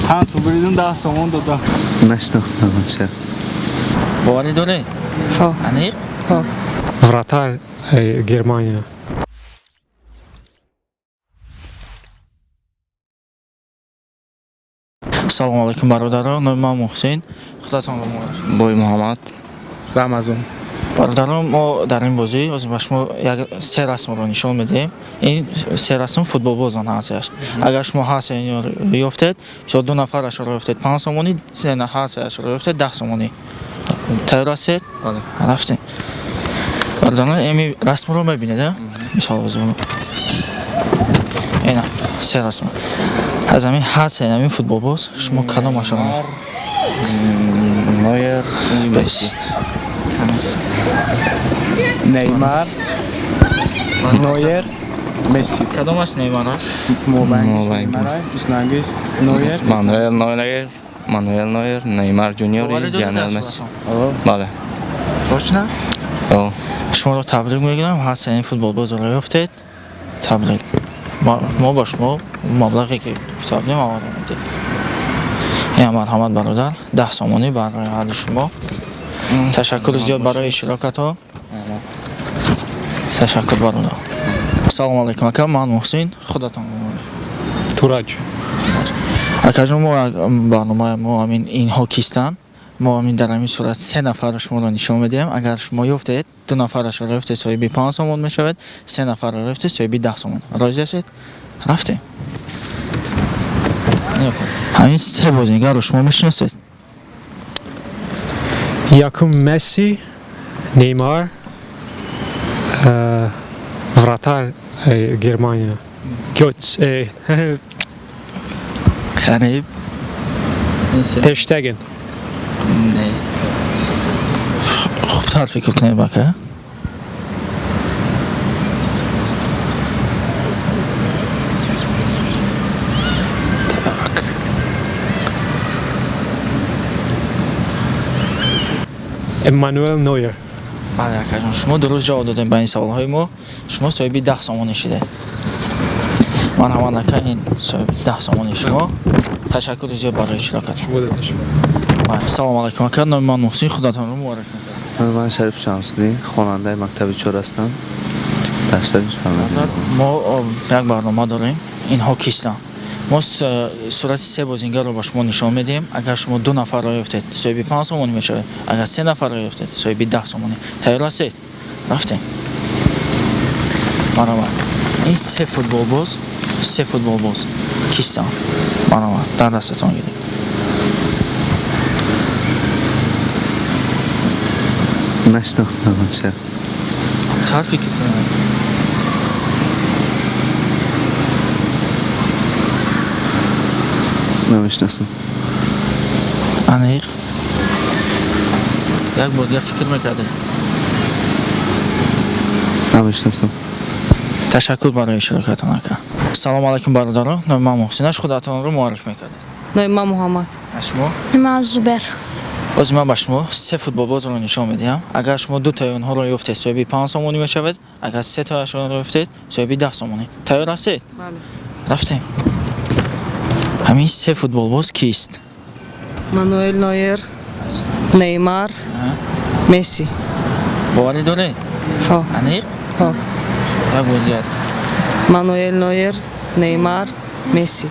پنج بریدن 10 سومون دادم. نشناختم چه. باوری دارید؟ ها. عمیق؟ ها. Вратарь Германия. سلام علیکم برادران، نام من محسن. خداتون رو مبارک. بای محمد. رمضان. برادران، ما در این بازی از شما یک سه رسم رو نشان میدیم. این سه رسم فوتبال بازان هستش. اگر شما هستین یافتید، شما دو نفرش رو یافتید 5 سومونی، سه نفرش رو یافتید 10 سومونی. تیار هستید؟ بله. رفتیم. برادران، این رسم رو میبینید؟ مثال بازم. اینا سه رسم. از همین هست همین فوتبال باز شما کدامش رو می‌خواید؟ نویر مسی. نیمار. نویر مسی. کدامش نیمار است؟ موبایلش نیمار است. اسلانگیش نویر. مانوئل نویر، نیمار جونیور، لیونل مسی. بله. روش نه؟ او. شما رو تبریک میگم، هست این فوتبال باز رو یافتید. تبریک. ما با شما مبلغی که حسابیم آورده میدیم. این مرحمت برادر 10 سومونی برای هر شما. تشکر زیاد برای اشتراکت ها. تشکر برادر. سلام علیکم اکا، من محسن. خداتون مبارک. Турач. اکا جون، ما برنامه ما همین اینها کیستن. ما همین در همین صورت سه نفر شما رو نشان میدیم. اگر شما یافتید، دو نفرش رو یافتید صاحب 5 سومون میشود، سه نفر رو یافتید صاحب 10 سومون. راضی هستید؟ رفتیم. همین سه بازیگر رو شما میشناسید؟ Якум Месси, Неймар, вратарь Германия. Götz, قریب. Ter Stegen. نه. خوبتر فکر کنید بکه. Emmanuel Neuer. بله اکا جون، شما درست جواب دادین به این سوالهای ما. شما صاحب 10 سومونی شدید. من همان اکا این صاحب 10 سومونی شما. تشکر زیاد برای اشتراکت. سلام علیکم اکا، نام من محسن. خداتون رو مبارک میکنم. من شریف شمس‌دین، خواننده مکتب 4 هستم. درس می‌خونم. ما یک برنامه داریم. اینها کیستن. ما صورت سه بازیگر رو با شما نشان میدیم. اگر شما دو نفر رو یافتید صاحب 5 سومونی میشه. اگر سه نفر رو یافتید صاحب 10 سومونی. تیار هستید؟ رفتیم. مرحبا. این سه فوتبال باز کیستن. مرحبا. در دستتون گیرید. نشناختم چه. خوبتر فکر کنید. نمیشناسم. عمیق. یک بازیگر فکر میکرده. نمیشناسم. تشکر برای اشتراکتون اکا. سلام علیکم برادران، نام من محسن. خداتون رو معرفی میکنید. نام من محمد. شما؟ من زبیر. باز من با شما سه فوتبال باز رو نشان میدم. اگر شما دو تا اونها رو یافتید صاحب 5 سومونی میشود. اگر سه تاش رو یافتید صاحب 10 سومونی. تیار هستید؟ بله. رفتیم. همین سه فوتبال باز کیست؟ مانوئل نویر، نیمار، مسی. باوری دارید؟ ها. عمیق؟ ها. یک بازیگر. مانوئل نویر، نیمار، مسی.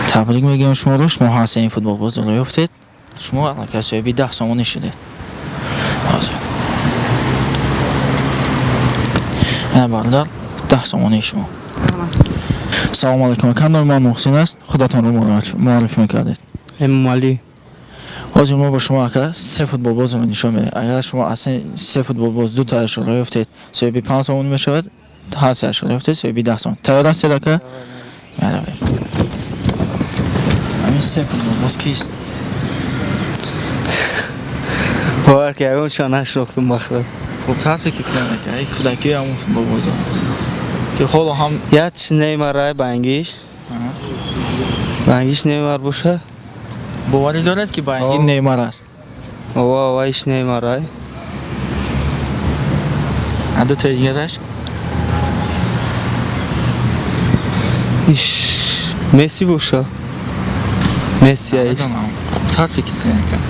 تبریک میگم شما رو. شما هست این فوتبال باز رو یافتید. شما الان صاحب 10 سومونی شدید. این برادر 10 سومونی شما. سلام علیکم اکا، نام من محسن است. خداتون رو معرفی میکردید. امالی. باز ما با شما اکا سه فوتبال باز رو نشان میدیم. اگر شما اصلا سه فوتبال باز دو تاش رو یافتید صاحب 5 سومونی میشود. هر سه اش رو یافتید صاحب 10 سومونی. تیار هستید اکا؟ مرحبا. همین سه فوتبال باز کیست؟ باور که اون شانش رختم بخدا. خوبتر فکر کنید که این کودکی همون فوتبال باز که حالا هم یادش نیمار بانگیش. بانگیش نیمار باشه. باوری دارد که بانگی نیمار است. وایش نیمار. دو تا دیگرش؟ مسی باشه. مسی ایش نمیدونم خوبتر فکر کنم.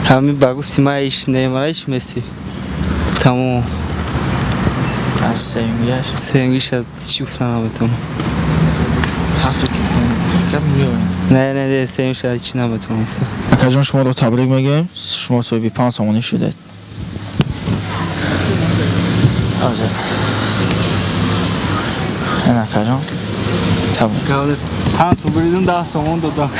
همین بگفتی من ایش نیمار ایش مسی تمام از سیمیش سنگیش چی گفتن بهتون فکر کنم میونه. نه سنگیش چی نبتون گفتم. اکا جان شما رو تبریک میگیم. شما صاحب 5 سامانی شدید. آجا این اکا جان تبریک. 5 بریدم 10 سامان دادم.